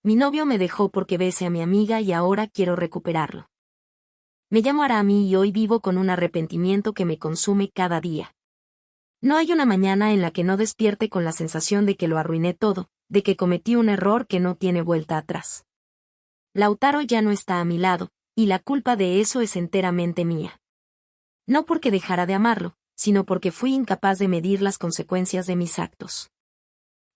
mi novio me dejó porque besé a mi amiga y ahora quiero recuperarlo. Me llamo Arami y hoy vivo con un arrepentimiento que me consume cada día. No hay una mañana en la que no despierte con la sensación de que lo arruiné todo, de que cometí un error que no tiene vuelta atrás. Lautaro ya no está a mi lado, y la culpa de eso es enteramente mía. No porque dejara de amarlo, sino porque fui incapaz de medir las consecuencias de mis actos.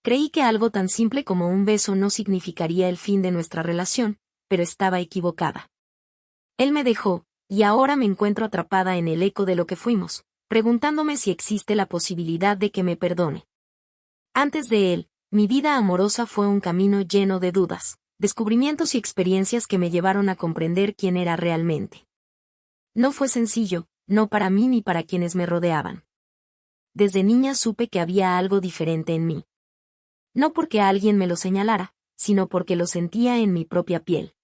Creí que algo tan simple como un beso no significaría el fin de nuestra relación, pero estaba equivocada. Él me dejó, y ahora me encuentro atrapada en el eco de lo que fuimos, preguntándome si existe la posibilidad de que me perdone. Antes de él, mi vida amorosa fue un camino lleno de dudas, descubrimientos y experiencias que me llevaron a comprender quién era realmente. No fue sencillo, no para mí ni para quienes me rodeaban. Desde niña supe que había algo diferente en mí. No porque alguien me lo señalara, sino porque lo sentía en mi propia piel.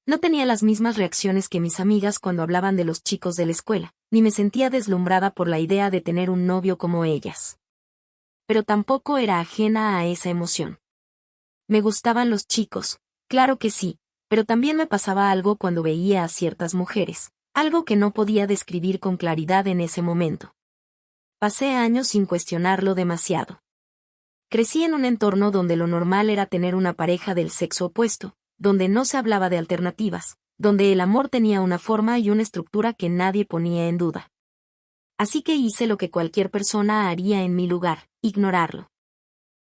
No tenía las mismas reacciones que mis amigas cuando hablaban de los chicos de la escuela, ni me sentía deslumbrada por la idea de tener un novio como ellas. Pero tampoco era ajena a esa emoción. Me gustaban los chicos, claro que sí, pero también me pasaba algo cuando veía a ciertas mujeres, algo que no podía describir con claridad en ese momento. Pasé años sin cuestionarlo demasiado. Crecí en un entorno donde lo normal era tener una pareja del sexo opuesto, donde no se hablaba de alternativas, donde el amor tenía una forma y una estructura que nadie ponía en duda. Así que hice lo que cualquier persona haría en mi lugar, ignorarlo.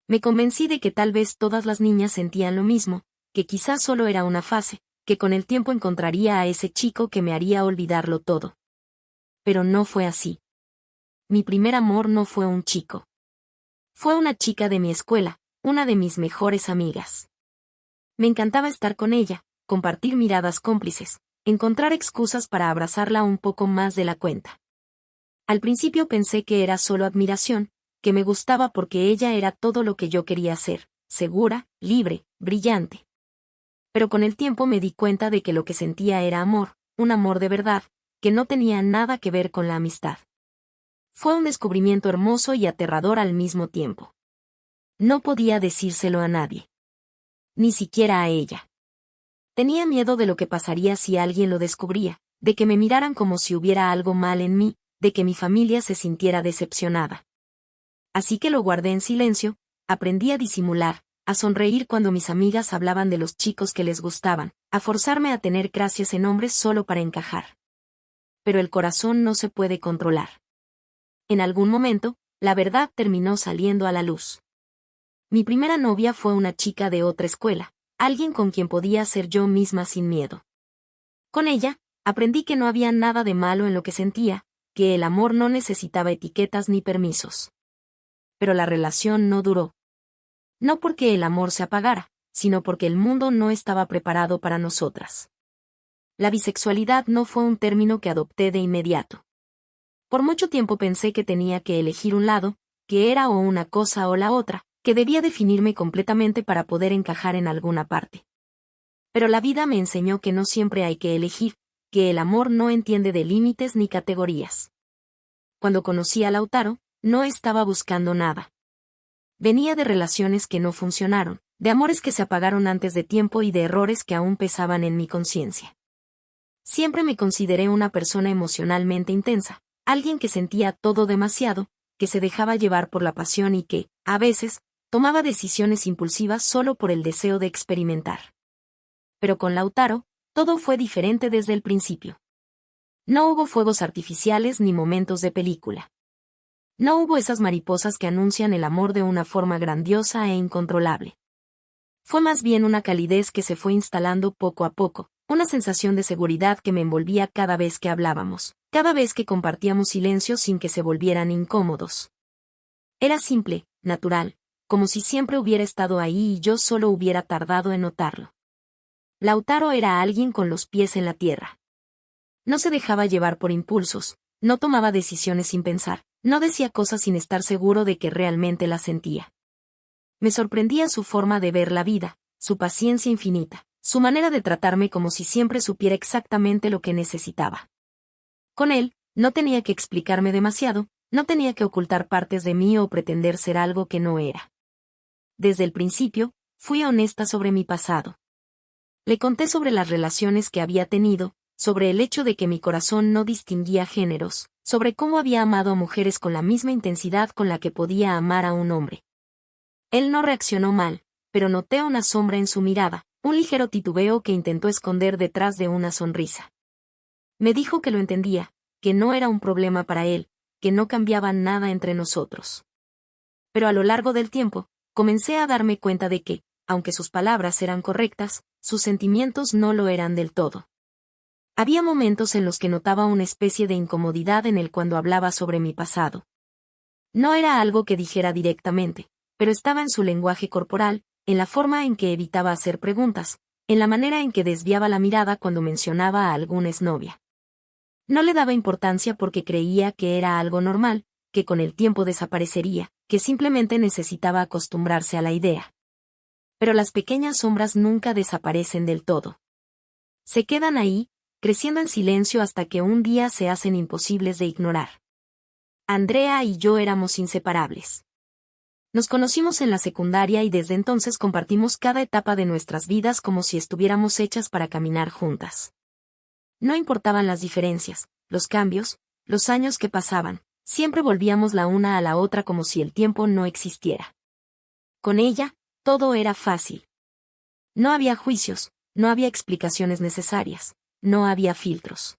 Me convencí de que tal vez todas las niñas sentían lo mismo, que quizás solo era una fase, que con el tiempo encontraría a ese chico que me haría olvidarlo todo. Pero no fue así. Mi primer amor no fue un chico. Fue una chica de mi escuela, una de mis mejores amigas. Me encantaba estar con ella, compartir miradas cómplices, encontrar excusas para abrazarla un poco más de la cuenta. Al principio pensé que era solo admiración, que me gustaba porque ella era todo lo que yo quería ser, segura, libre, brillante. Pero con el tiempo me di cuenta de que lo que sentía era amor, un amor de verdad, que no tenía nada que ver con la amistad. Fue un descubrimiento hermoso y aterrador al mismo tiempo. No podía decírselo a nadie. Ni siquiera a ella. Tenía miedo de lo que pasaría si alguien lo descubría, de que me miraran como si hubiera algo mal en mí, de que mi familia se sintiera decepcionada. Así que lo guardé en silencio, aprendí a disimular, a sonreír cuando mis amigas hablaban de los chicos que les gustaban, a forzarme a tener gracias en hombres solo para encajar. Pero el corazón no se puede controlar. En algún momento, la verdad terminó saliendo a la luz. Mi primera novia fue una chica de otra escuela, alguien con quien podía ser yo misma sin miedo. Con ella, aprendí que no había nada de malo en lo que sentía, que el amor no necesitaba etiquetas ni permisos. Pero la relación no duró. No porque el amor se apagara, sino porque el mundo no estaba preparado para nosotras. La bisexualidad no fue un término que adopté de inmediato. Por mucho tiempo pensé que tenía que elegir un lado, que era o una cosa o la otra, que debía definirme completamente para poder encajar en alguna parte. Pero la vida me enseñó que no siempre hay que elegir, que el amor no entiende de límites ni categorías. Cuando conocí a Lautaro, no estaba buscando nada. Venía de relaciones que no funcionaron, de amores que se apagaron antes de tiempo y de errores que aún pesaban en mi conciencia. Siempre me consideré una persona emocionalmente intensa, alguien que sentía todo demasiado, que se dejaba llevar por la pasión y que, a veces, tomaba decisiones impulsivas solo por el deseo de experimentar. Pero con Lautaro, todo fue diferente desde el principio. No hubo fuegos artificiales ni momentos de película. No hubo esas mariposas que anuncian el amor de una forma grandiosa e incontrolable. Fue más bien una calidez que se fue instalando poco a poco, una sensación de seguridad que me envolvía cada vez que hablábamos, cada vez que compartíamos silencios sin que se volvieran incómodos. Era simple, natural, como si siempre hubiera estado ahí y yo solo hubiera tardado en notarlo. Lautaro era alguien con los pies en la tierra. No se dejaba llevar por impulsos, no tomaba decisiones sin pensar, no decía cosas sin estar seguro de que realmente las sentía. Me sorprendía su forma de ver la vida, su paciencia infinita, su manera de tratarme como si siempre supiera exactamente lo que necesitaba. Con él, no tenía que explicarme demasiado, no tenía que ocultar partes de mí o pretender ser algo que no era. Desde el principio, fui honesta sobre mi pasado. Le conté sobre las relaciones que había tenido, sobre el hecho de que mi corazón no distinguía géneros, sobre cómo había amado a mujeres con la misma intensidad con la que podía amar a un hombre. Él no reaccionó mal, pero noté una sombra en su mirada, un ligero titubeo que intentó esconder detrás de una sonrisa. Me dijo que lo entendía, que no era un problema para él, que no cambiaba nada entre nosotros. Pero a lo largo del tiempo, comencé a darme cuenta de que, aunque sus palabras eran correctas, sus sentimientos no lo eran del todo. Había momentos en los que notaba una especie de incomodidad en él cuando hablaba sobre mi pasado. No era algo que dijera directamente, pero estaba en su lenguaje corporal, en la forma en que evitaba hacer preguntas, en la manera en que desviaba la mirada cuando mencionaba a alguna exnovia. No le daba importancia porque creía que era algo normal, que con el tiempo desaparecería, que simplemente necesitaba acostumbrarse a la idea. Pero las pequeñas sombras nunca desaparecen del todo. Se quedan ahí, creciendo en silencio hasta que un día se hacen imposibles de ignorar. Andrea y yo éramos inseparables. Nos conocimos en la secundaria y desde entonces compartimos cada etapa de nuestras vidas como si estuviéramos hechas para caminar juntas. No importaban las diferencias, los cambios, los años que pasaban, siempre volvíamos la una a la otra como si el tiempo no existiera. Con ella, todo era fácil. No había juicios, no había explicaciones necesarias, no había filtros.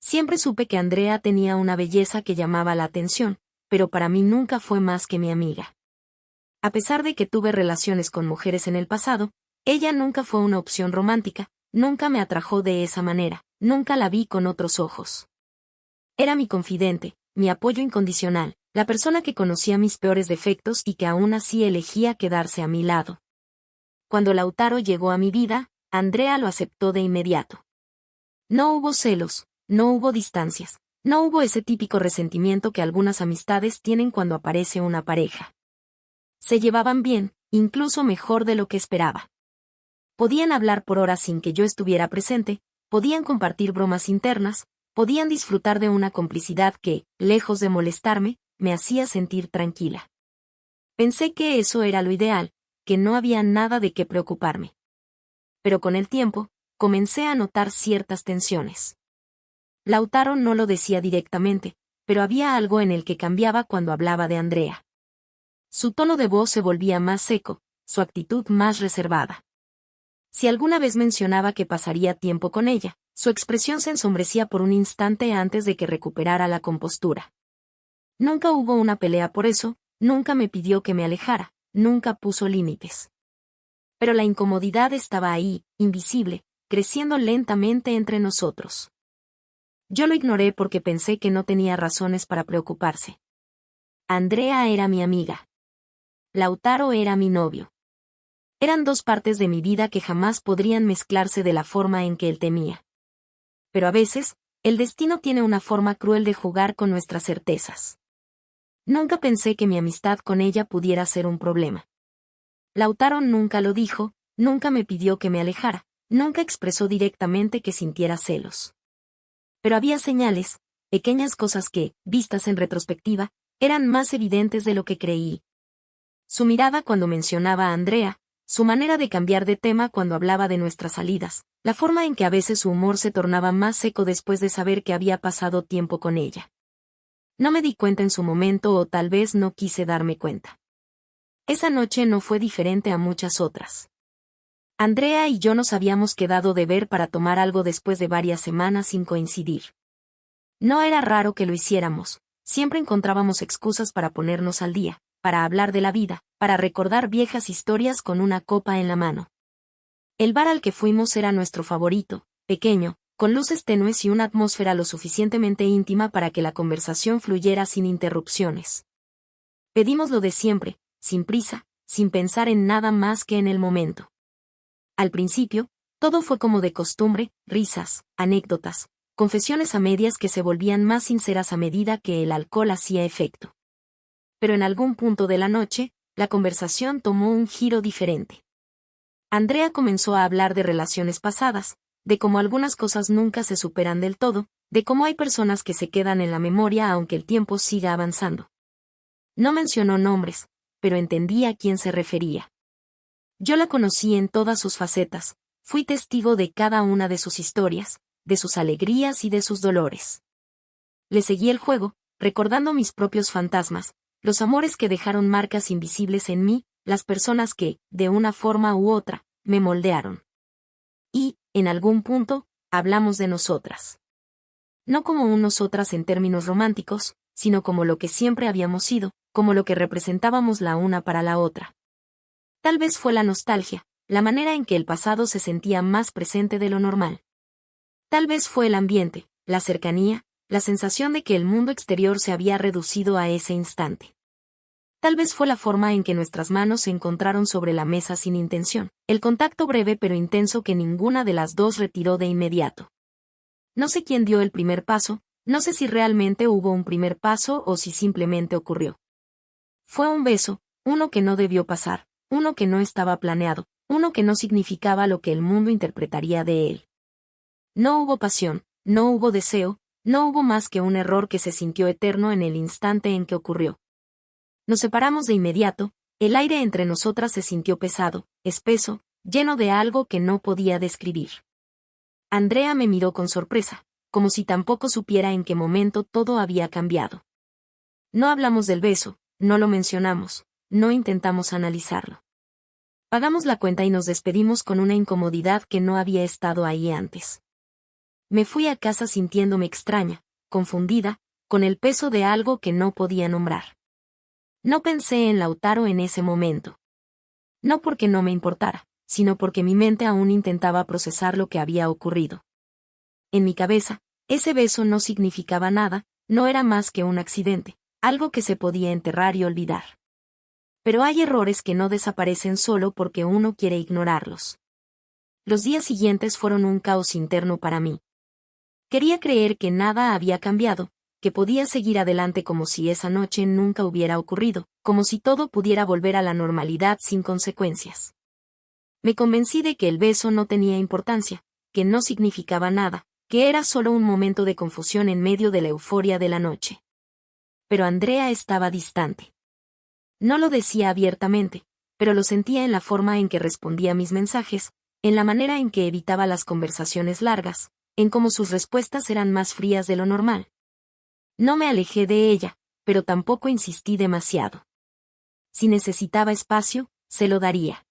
Siempre supe que Andrea tenía una belleza que llamaba la atención, pero para mí nunca fue más que mi amiga. A pesar de que tuve relaciones con mujeres en el pasado, ella nunca fue una opción romántica, nunca me atrajo de esa manera, nunca la vi con otros ojos. Era mi confidente, mi apoyo incondicional, la persona que conocía mis peores defectos y que aún así elegía quedarse a mi lado. Cuando Lautaro llegó a mi vida, Andrea lo aceptó de inmediato. No hubo celos, no hubo distancias, no hubo ese típico resentimiento que algunas amistades tienen cuando aparece una pareja. Se llevaban bien, incluso mejor de lo que esperaba. Podían hablar por horas sin que yo estuviera presente, podían compartir bromas internas, podían disfrutar de una complicidad que, lejos de molestarme, me hacía sentir tranquila. Pensé que eso era lo ideal, que no había nada de qué preocuparme. Pero con el tiempo, comencé a notar ciertas tensiones. Lautaro no lo decía directamente, pero había algo en el que cambiaba cuando hablaba de Andrea. Su tono de voz se volvía más seco, su actitud más reservada. Si alguna vez mencionaba que pasaría tiempo con ella, su expresión se ensombrecía por un instante antes de que recuperara la compostura. Nunca hubo una pelea por eso, nunca me pidió que me alejara, nunca puso límites. Pero la incomodidad estaba ahí, invisible, creciendo lentamente entre nosotros. Yo lo ignoré porque pensé que no tenía razones para preocuparse. Andrea era mi amiga. Lautaro era mi novio. Eran dos partes de mi vida que jamás podrían mezclarse de la forma en que él temía. Pero a veces, el destino tiene una forma cruel de jugar con nuestras certezas. Nunca pensé que mi amistad con ella pudiera ser un problema. Lautaro nunca lo dijo, nunca me pidió que me alejara, nunca expresó directamente que sintiera celos. Pero había señales, pequeñas cosas que, vistas en retrospectiva, eran más evidentes de lo que creí. Su mirada cuando mencionaba a Andrea, su manera de cambiar de tema cuando hablaba de nuestras salidas, la forma en que a veces su humor se tornaba más seco después de saber que había pasado tiempo con ella. No me di cuenta en su momento o tal vez no quise darme cuenta. Esa noche no fue diferente a muchas otras. Andrea y yo nos habíamos quedado de ver para tomar algo después de varias semanas sin coincidir. No era raro que lo hiciéramos, siempre encontrábamos excusas para ponernos al día, para hablar de la vida, para recordar viejas historias con una copa en la mano. El bar al que fuimos era nuestro favorito, pequeño, con luces tenues y una atmósfera lo suficientemente íntima para que la conversación fluyera sin interrupciones. Pedimos lo de siempre, sin prisa, sin pensar en nada más que en el momento. Al principio, todo fue como de costumbre, risas, anécdotas, confesiones a medias que se volvían más sinceras a medida que el alcohol hacía efecto. Pero en algún punto de la noche, la conversación tomó un giro diferente. Andrea comenzó a hablar de relaciones pasadas, de cómo algunas cosas nunca se superan del todo, de cómo hay personas que se quedan en la memoria aunque el tiempo siga avanzando. No mencionó nombres, pero entendí a quién se refería. Yo la conocí en todas sus facetas, fui testigo de cada una de sus historias, de sus alegrías y de sus dolores. Le seguí el juego, recordando mis propios fantasmas, los amores que dejaron marcas invisibles en mí, las personas que, de una forma u otra, me moldearon. Y, en algún punto, hablamos de nosotras. No como un nosotras en términos románticos, sino como lo que siempre habíamos sido, como lo que representábamos la una para la otra. Tal vez fue la nostalgia, la manera en que el pasado se sentía más presente de lo normal. Tal vez fue el ambiente, la cercanía, la sensación de que el mundo exterior se había reducido a ese instante. Tal vez fue la forma en que nuestras manos se encontraron sobre la mesa sin intención, el contacto breve pero intenso que ninguna de las dos retiró de inmediato. No sé quién dio el primer paso, no sé si realmente hubo un primer paso o si simplemente ocurrió. Fue un beso, uno que no debió pasar, uno que no estaba planeado, uno que no significaba lo que el mundo interpretaría de él. No hubo pasión, no hubo deseo, no hubo más que un error que se sintió eterno en el instante en que ocurrió. Nos separamos de inmediato, el aire entre nosotras se sintió pesado, espeso, lleno de algo que no podía describir. Andrea me miró con sorpresa, como si tampoco supiera en qué momento todo había cambiado. No hablamos del beso, no lo mencionamos, no intentamos analizarlo. Pagamos la cuenta y nos despedimos con una incomodidad que no había estado ahí antes. Me fui a casa sintiéndome extraña, confundida, con el peso de algo que no podía nombrar. No pensé en Lautaro en ese momento. No porque no me importara, sino porque mi mente aún intentaba procesar lo que había ocurrido. En mi cabeza, ese beso no significaba nada, no era más que un accidente, algo que se podía enterrar y olvidar. Pero hay errores que no desaparecen solo porque uno quiere ignorarlos. Los días siguientes fueron un caos interno para mí. Quería creer que nada había cambiado, que podía seguir adelante como si esa noche nunca hubiera ocurrido, como si todo pudiera volver a la normalidad sin consecuencias. Me convencí de que el beso no tenía importancia, que no significaba nada, que era solo un momento de confusión en medio de la euforia de la noche. Pero Andrea estaba distante. No lo decía abiertamente, pero lo sentía en la forma en que respondía a mis mensajes, en la manera en que evitaba las conversaciones largas, en cómo sus respuestas eran más frías de lo normal. No me alejé de ella, pero tampoco insistí demasiado. Si necesitaba espacio, se lo daría.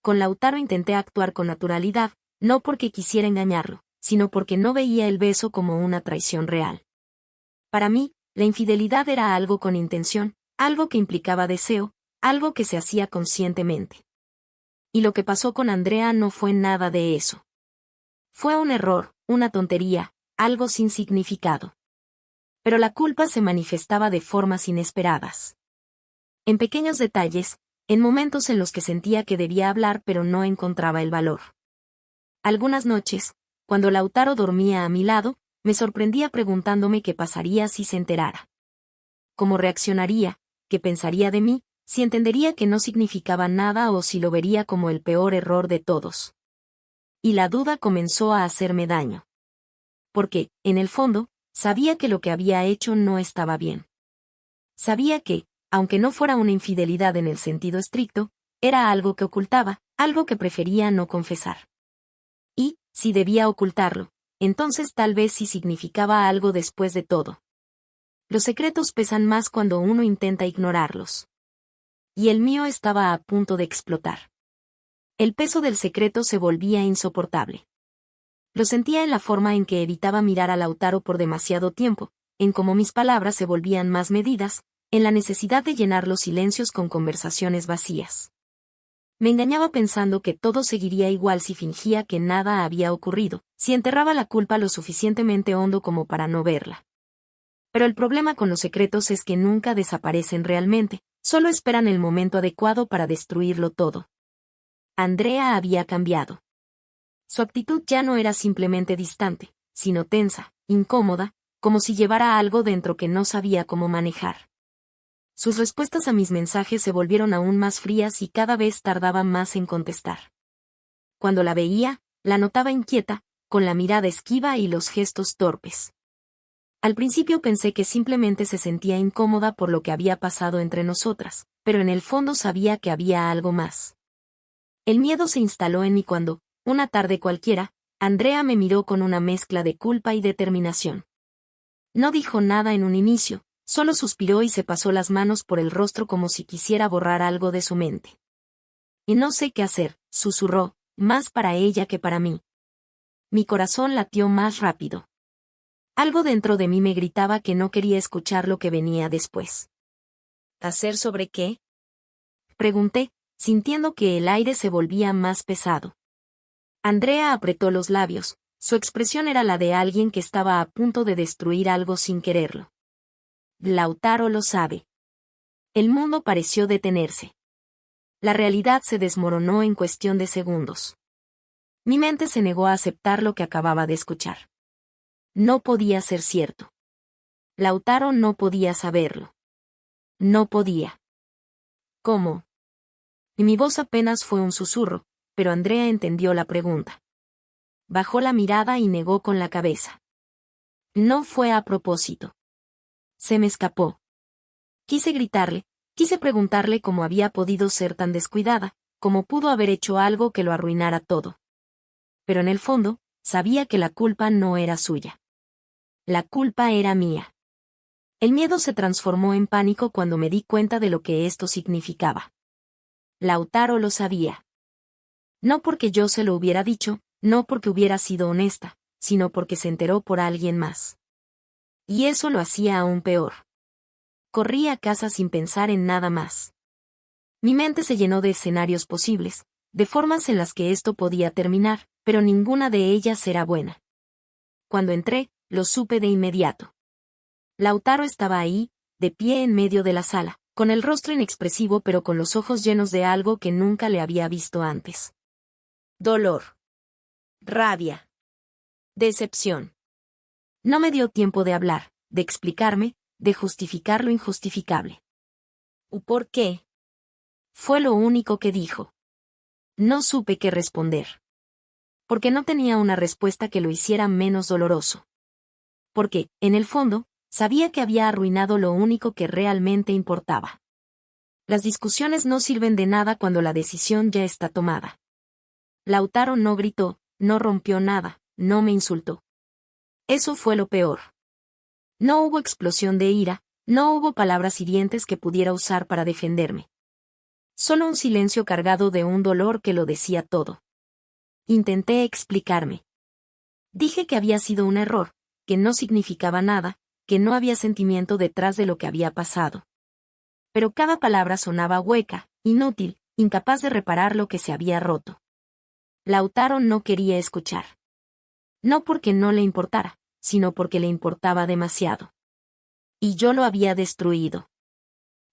Con Lautaro intenté actuar con naturalidad, no porque quisiera engañarlo, sino porque no veía el beso como una traición real. Para mí, la infidelidad era algo con intención, algo que implicaba deseo, algo que se hacía conscientemente. Y lo que pasó con Andrea no fue nada de eso. Fue un error, una tontería, algo sin significado. Pero la culpa se manifestaba de formas inesperadas. En pequeños detalles, en momentos en los que sentía que debía hablar pero no encontraba el valor. Algunas noches, cuando Lautaro dormía a mi lado, me sorprendía preguntándome qué pasaría si se enterara. ¿Cómo reaccionaría? ¿Qué pensaría de mí? Si entendería que no significaba nada o si lo vería como el peor error de todos. Y la duda comenzó a hacerme daño. Porque, en el fondo, sabía que lo que había hecho no estaba bien. Sabía que, aunque no fuera una infidelidad en el sentido estricto, era algo que ocultaba, algo que prefería no confesar. Y, si debía ocultarlo, entonces tal vez sí significaba algo después de todo. Los secretos pesan más cuando uno intenta ignorarlos. Y el mío estaba a punto de explotar. El peso del secreto se volvía insoportable. Lo sentía en la forma en que evitaba mirar a Lautaro por demasiado tiempo, en cómo mis palabras se volvían más medidas, en la necesidad de llenar los silencios con conversaciones vacías. Me engañaba pensando que todo seguiría igual si fingía que nada había ocurrido, si enterraba la culpa lo suficientemente hondo como para no verla. Pero el problema con los secretos es que nunca desaparecen realmente, solo esperan el momento adecuado para destruirlo todo. Andrea había cambiado. Su actitud ya no era simplemente distante, sino tensa, incómoda, como si llevara algo dentro que no sabía cómo manejar. Sus respuestas a mis mensajes se volvieron aún más frías y cada vez tardaba más en contestar. Cuando la veía, la notaba inquieta, con la mirada esquiva y los gestos torpes. Al principio pensé que simplemente se sentía incómoda por lo que había pasado entre nosotras, pero en el fondo sabía que había algo más. El miedo se instaló en mí cuando, una tarde cualquiera, Andrea me miró con una mezcla de culpa y determinación. No dijo nada en un inicio, solo suspiró y se pasó las manos por el rostro como si quisiera borrar algo de su mente. Y no sé qué hacer, susurró, más para ella que para mí. Mi corazón latió más rápido. Algo dentro de mí me gritaba que no quería escuchar lo que venía después. ¿Hacer sobre qué? Pregunté, sintiendo que el aire se volvía más pesado. Andrea apretó los labios, su expresión era la de alguien que estaba a punto de destruir algo sin quererlo. Lautaro lo sabe. El mundo pareció detenerse. La realidad se desmoronó en cuestión de segundos. Mi mente se negó a aceptar lo que acababa de escuchar. No podía ser cierto. Lautaro no podía saberlo. No podía. ¿Cómo? Y mi voz apenas fue un susurro, pero Andrea entendió la pregunta. Bajó la mirada y negó con la cabeza. No fue a propósito. Se me escapó. Quise gritarle, quise preguntarle cómo había podido ser tan descuidada, cómo pudo haber hecho algo que lo arruinara todo. Pero en el fondo, sabía que la culpa no era suya. La culpa era mía. El miedo se transformó en pánico cuando me di cuenta de lo que esto significaba. Lautaro lo sabía. No porque yo se lo hubiera dicho, no porque hubiera sido honesta, sino porque se enteró por alguien más. Y eso lo hacía aún peor. Corrí a casa sin pensar en nada más. Mi mente se llenó de escenarios posibles, de formas en las que esto podía terminar, pero ninguna de ellas era buena. Cuando entré, lo supe de inmediato. Lautaro estaba ahí, de pie en medio de la sala, con el rostro inexpresivo pero con los ojos llenos de algo que nunca le había visto antes. Dolor. Rabia. Decepción. No me dio tiempo de hablar, de explicarme, de justificar lo injustificable. ¿Por qué? Fue lo único que dijo. No supe qué responder. Porque no tenía una respuesta que lo hiciera menos doloroso. Porque, en el fondo, sabía que había arruinado lo único que realmente importaba. Las discusiones no sirven de nada cuando la decisión ya está tomada. Lautaro no gritó, no rompió nada, no me insultó. Eso fue lo peor. No hubo explosión de ira, no hubo palabras hirientes que pudiera usar para defenderme. Solo un silencio cargado de un dolor que lo decía todo. Intenté explicarme. Dije que había sido un error, que no significaba nada, que no había sentimiento detrás de lo que había pasado. Pero cada palabra sonaba hueca, inútil, incapaz de reparar lo que se había roto. Lautaro no quería escuchar. No porque no le importara, sino porque le importaba demasiado. Y yo lo había destruido.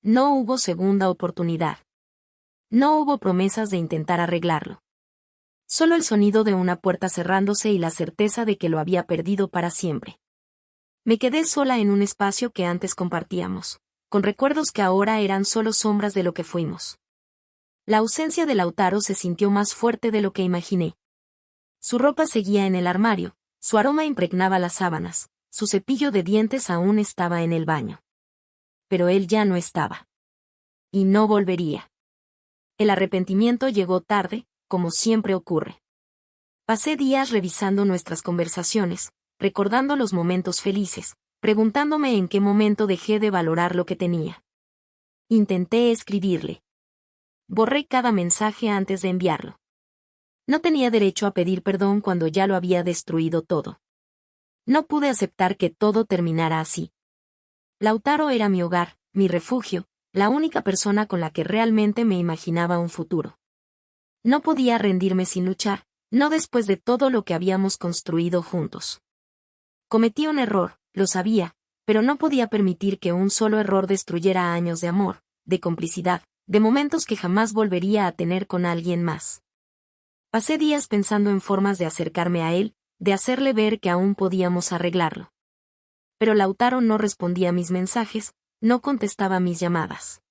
No hubo segunda oportunidad. No hubo promesas de intentar arreglarlo. Solo el sonido de una puerta cerrándose y la certeza de que lo había perdido para siempre. Me quedé sola en un espacio que antes compartíamos, con recuerdos que ahora eran solo sombras de lo que fuimos. La ausencia de Lautaro se sintió más fuerte de lo que imaginé. Su ropa seguía en el armario, su aroma impregnaba las sábanas, su cepillo de dientes aún estaba en el baño. Pero él ya no estaba. Y no volvería. El arrepentimiento llegó tarde, como siempre ocurre. Pasé días revisando nuestras conversaciones, recordando los momentos felices, preguntándome en qué momento dejé de valorar lo que tenía. Intenté escribirle. Borré cada mensaje antes de enviarlo. No tenía derecho a pedir perdón cuando ya lo había destruido todo. No pude aceptar que todo terminara así. Lautaro era mi hogar, mi refugio, la única persona con la que realmente me imaginaba un futuro. No podía rendirme sin luchar, no después de todo lo que habíamos construido juntos. Cometí un error, lo sabía, pero no podía permitir que un solo error destruyera años de amor, de complicidad, de momentos que jamás volvería a tener con alguien más. Pasé días pensando en formas de acercarme a él, de hacerle ver que aún podíamos arreglarlo. Pero Lautaro no respondía a mis mensajes, no contestaba mis llamadas.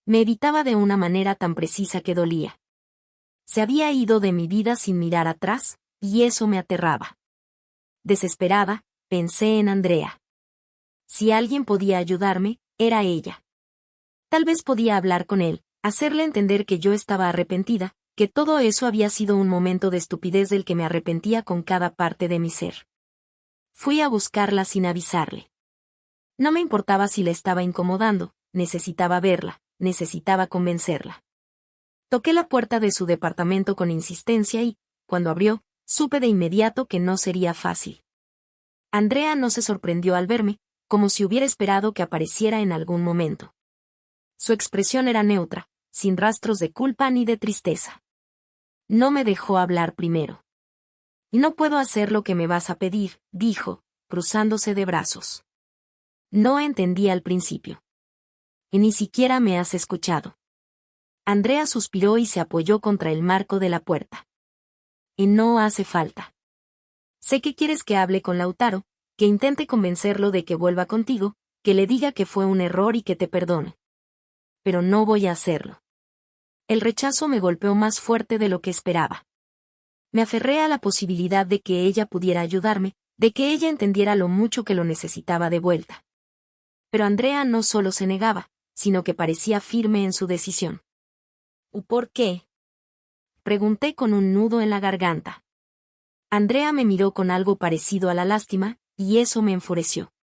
Me evitaba de una manera tan precisa que dolía. Se había ido de mi vida sin mirar atrás, y eso me aterraba. Desesperada, pensé en Andrea. Si alguien podía ayudarme, era ella. Tal vez podía hablar con él, hacerle entender que yo estaba arrepentida, que todo eso había sido un momento de estupidez del que me arrepentía con cada parte de mi ser. Fui a buscarla sin avisarle. No me importaba si la estaba incomodando, necesitaba verla, necesitaba convencerla. Toqué la puerta de su departamento con insistencia y, cuando abrió, supe de inmediato que no sería fácil. Andrea no se sorprendió al verme, como si hubiera esperado que apareciera en algún momento. Su expresión era neutra, sin rastros de culpa ni de tristeza. No me dejó hablar primero. No puedo hacer lo que me vas a pedir, dijo, cruzándose de brazos. No entendí al principio. Y ni siquiera me has escuchado. Andrea suspiró y se apoyó contra el marco de la puerta. Y no hace falta. Sé que quieres que hable con Lautaro, que intente convencerlo de que vuelva contigo, que le diga que fue un error y que te perdone. Pero no voy a hacerlo. El rechazo me golpeó más fuerte de lo que esperaba. Me aferré a la posibilidad de que ella pudiera ayudarme, de que ella entendiera lo mucho que lo necesitaba de vuelta. Pero Andrea no solo se negaba, sino que parecía firme en su decisión. ¿Por qué? Pregunté con un nudo en la garganta. Andrea me miró con algo parecido a la lástima, y eso me enfureció.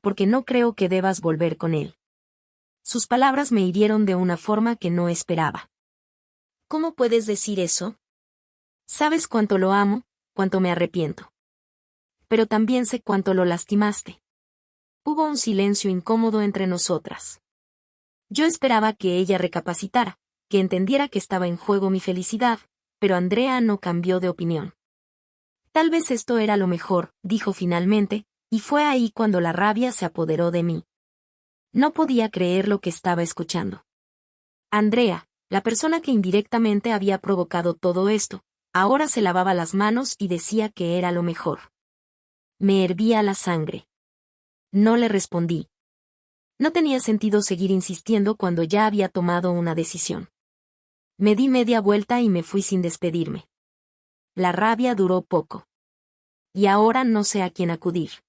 Porque no creo que debas volver con él. Sus palabras me hirieron de una forma que no esperaba. ¿Cómo puedes decir eso? Sabes cuánto lo amo, cuánto me arrepiento. Pero también sé cuánto lo lastimaste. Hubo un silencio incómodo entre nosotras. Yo esperaba que ella recapacitara, que entendiera que estaba en juego mi felicidad, pero Andrea no cambió de opinión. Tal vez esto era lo mejor, dijo finalmente, y fue ahí cuando la rabia se apoderó de mí. No podía creer lo que estaba escuchando. Andrea, la persona que indirectamente había provocado todo esto, ahora se lavaba las manos y decía que era lo mejor. Me hervía la sangre. No le respondí. No tenía sentido seguir insistiendo cuando ya había tomado una decisión. Me di media vuelta y me fui sin despedirme. La rabia duró poco. Y ahora no sé a quién acudir.